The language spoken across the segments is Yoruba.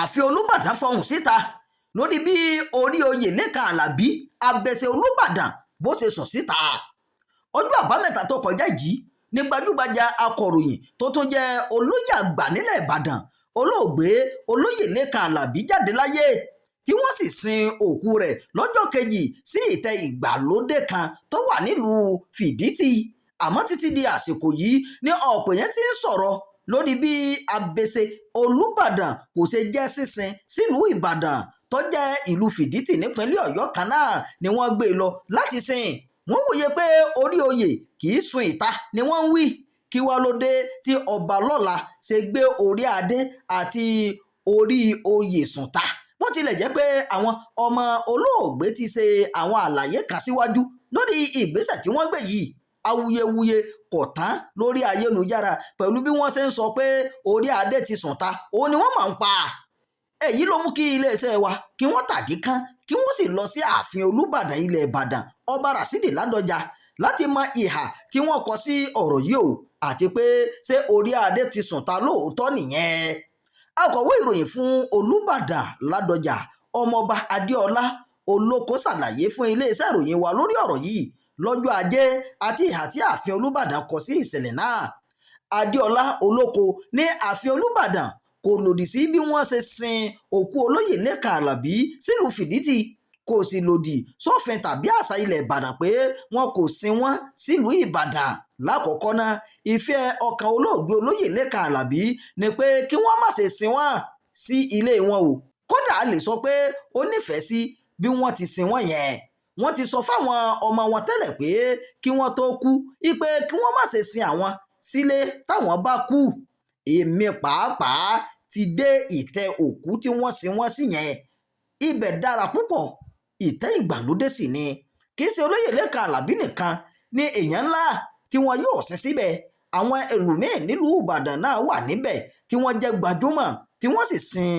ààfin Olúbàdàn fọhùn síta lórí bí orí oyè Lékan Àlàbí Abẹsẹ̀ Olúbàdàn bó ṣe sùn síta. ọjọ́ àbámẹ́ta tó kọjá yìí ní gbajúgbajà akọ̀ròyìn tó tún jẹ́ olóyè àgbà nílẹ̀ Ìbàdàn olóògbé olóyè Lékan Àlàbí jáde láyé tí wọ́n sì sin òkú rẹ̀ lọ́jọ́ kejì sí ìtẹ́ ìgbàlódé kan tó wà nílùú Fìdítì. àmọ́ títí di àsìkò yìí ní ọ̀pọ̀ yẹn ti ń sọ̀rọ̀ lórí bí Abẹsẹ̀ Olúbàdàn kò ṣe jẹ́ sísin sílùú Ìbàdàn tó jẹ́ ìlú Fìdítì nípínlẹ̀ Ọ̀yọ́ kan náà ni wọ́n gbé lọ láti sìn. wọ́n wòye pé orí oyè kì í sun ìta ni wọ́n ń wí. kí wá ló dé tí ọba lọ́la ṣe gbé orí adé àti orí oyè sùn ta? bó tilẹ̀ jẹ́ pé àwọn ọmọ olóògbé ti ṣe àwọn àlàyé kan síwájú lórí ìgbésẹ̀ tí wọ́n gbé yìí. awuyewuye kò tán lórí ayélujára pẹ̀lú bí wọ́n ṣe ń sọ pé orí adé ti sùn ta òun ni wọ́n máa ń pa. èyí ló mú kí iléeṣẹ́ wa kí wọ́n tàdí kán kí wọ́n sì lọ sí ààfin Olúbàdàn ilẹ̀ Ìbàdàn ọba Ràṣídì Ládọjà láti mọ ìhà tí wọ́n kọ sí ọ̀rọ̀ yìí o àti pé ṣé orí adé ti sùn ta lóòótọ́ nìyẹn. akọ̀wé ìròyìn fún Olúbàdàn Ládọjà ọmọọba Adéọlá Olóko ṣàlàyé fún iléeṣẹ́ ìròyìn wa lórí ọ̀rọ̀ yìí lọ́jọ́ ajé àti ìhà tí ààfin Olúbàdàn kọ sí ìṣẹ̀lẹ̀ náà. Adéọlá Olóko ní ààfin Olúbàdàn kò lòdì sí bí wọ́n ṣe sin òkú olóyè Lékan Àlàbí sílùú Fìdítì, kò sì lòdì sófin tàbí àṣà ilẹ̀ Ìbàdàn pé wọn kò sin wọ́n sílùú Ìbàdàn. lákọ̀ọ́kọ́ náà ìfẹ́ ọkàn olóògbé olóyè Lékan Àlàbí ni pé kí wọ́n má ṣe sin wọ́n sí ilé wọn o. kódà a lè sọ pé ó nífẹ̀ẹ́ sí bí wọ́n ti sin wọ́n yẹn. wọ́n ti sọ fáwọn ọmọ wọn tẹ́lẹ̀ pé kí wọ́n tó kú ipe kí wọ́n má ṣe sin àwọn sílé táwọn bá kú. èmi pàápàá ti dé ìtẹ́ òkú tí wọ́n sin wọ́n sí yẹn. ibẹ̀ dára púpọ̀, ìtẹ́ ìgbàlódé sì ni. kì í ṣe olóyè Lékan Àlàbí nìkan ni èèyàn ńlá tí wọn yóò sin síbẹ̀. àwọn ẹlòmíín nílùú Ìbàdàn náà wà níbẹ̀ tí wọ́n jẹ́ gbajúmọ̀ tí wọ́n sì sin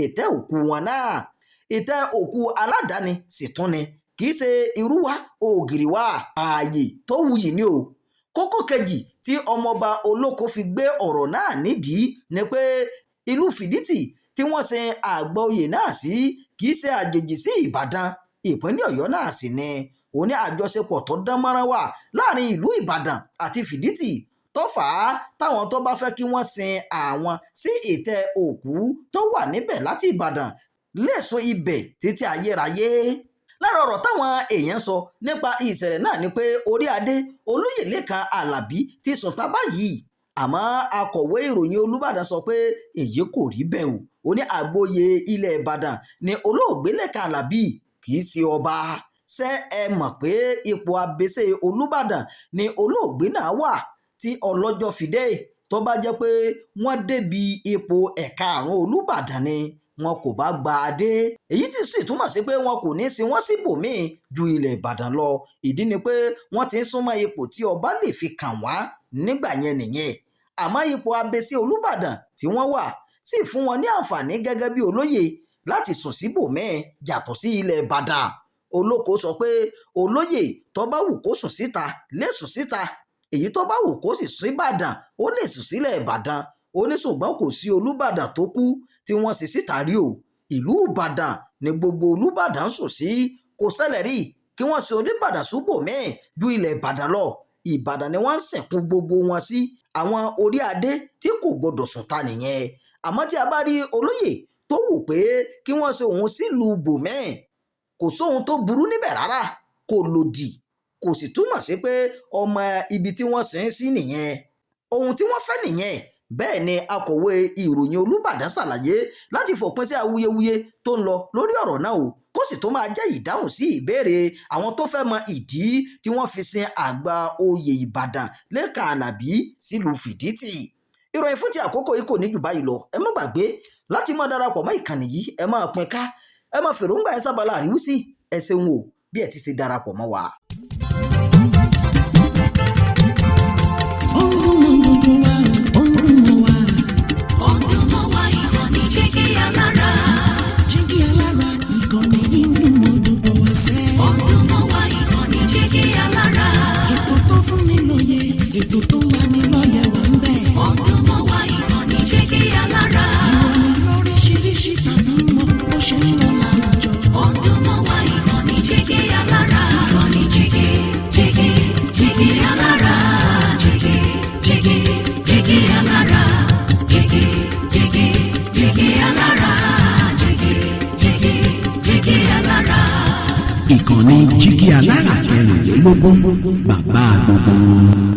ìtẹ́ òkú wọn náà. ìtẹ́ òkú aládàáni sì tún ni, kì í ṣe irú wa ògiri wa, ààyè tó wuyì ni o. kókó kejì tí ọmọọba Olóko fi gbé ọ̀rọ̀ náà nídìí ni pé ìlú Fìdítì tí wọ́n sin àgbà oyè náà sí kì í ṣe àjèjì sí Ìbàdàn, ìpínlẹ̀ Ọ̀yọ́ náà sì ni. ó ní àjọṣepọ̀ tó dán mọ́rán wà láàrin ìlú Ìbàdàn àti Fìdítì tó fà á táwọn tó bá fẹ́ kí wọ́n sin àwọn sí ìtẹ́ òkú tó wà níbẹ̀ láti Ìbàdàn lè sún ibẹ̀ títí ayérayé. lára ọ̀rọ̀ táwọn èèyàn sọ nípa ìṣẹ̀lẹ̀ náà ni pé orí adé olóyè Lékan Àlàbí ti sùn ta báyìí. àmọ́ akọ̀wé ìròyìn Olúbàdàn sọ pé èyí kò rí bẹ́ẹ̀ o. ó ní àgbóyè ilẹ̀ Ìbàdàn ni olóògbé Lékan Àlàbí, kì í ṣe ọba. ṣé ẹ mọ̀ pé ipò Abẹsẹ̀ Olúbàdàn ni olóògbé náà wà tí ọlọ́jọ́ fi dé? tó bá jẹ́ pé wọ́n débi ipò ẹ̀karùn-ún Olúbàdàn ni wọn kò bá gba adé. èyí tí sì túmọ̀ sí pé wọn kò ní sin wọ́n síbòmíì ju ilẹ̀ Ìbàdàn lọ. ìdí ni pé wọ́n ti ń súnmọ́ ipò tí ọba lè fi kàn wá nígbà yẹn nìyẹn. àmọ́ ipò Abẹsẹ̀ Olúbàdàn tí wọ́n wà sì fún wọn ní àǹfààní gẹ́gẹ́ bí olóyè láti sùn síbòmíì yàtọ̀ sí ilẹ̀ Ìbàdàn. Olóko sọ pé olóyè tó bá wù kó sùn síta lè sùn síta, èyí tó bá wù kó sì sùn Ìbàdàn ó lè sùn sílẹ̀ Ìbàdàn. ó ní ṣùgbọ́n kò sí Olúbàdàn tó kú tí wọ́n sì síta rí o. ìlú Ìbàdàn ni gbogbo Olúbàdàn sùn sí. kò ṣẹlẹ̀ rí kí wọ́n sin Olúbàdàn síbòmíì ju ilẹ̀ Ìbàdàn lọ. Ìbàdàn ni wọ́n ń sìnkú gbogbo wọn sí. àwọn orí adé tí kò gbọdọ̀ sùn ta nìyẹn. àmọ́ tí a bá rí olóyè tó wù pé kí wọ́n sin òun sílùú bòmíì, kò sóhun tó burú níbẹ̀ rárá, kò lòdì, kò sì túmọ̀ sí pé ọmọ ibi tí wọ́n sin sí nìyẹn. ohun tí wọ́n fẹ́ nìyẹn. bẹ́ẹ̀ ni akọ̀wé ìròyìn Olúbàdàn ṣàlàyé láti fòpin sí awuyewuye tó ń lọ lórí ọ̀rọ̀ náà o, kó sì tó máa jẹ́ ìdáhùn sí ìbéèrè àwọn tó fẹ́ mọ ìdí tí wọ́n fi sin àgbà oyè Ìbàdàn Lékan Àlàbí sílùú Fìdítì. ìròyìn fún ti àkókò yìí kò ní jù báyìí lọ. ẹ má gbàgbé láti máa darapọ̀ mọ́ ìkànnì yìí, ẹ máa pín ká, ẹ máa fèròǹgbà ẹ sábàlá àríwísí. ẹ ṣeun o bí ẹ ti ṣe darapọ̀ mọ́ wa. Ètò tó wà ní lọ́yẹ̀ wà ń bẹ̀. Ọdún mọ́ wa ìkànnì jẹ́ kí alára. Ìròyìn lóríṣiríṣi ta ìkànnì Jígí Alárà 24, bàbá gbogbo.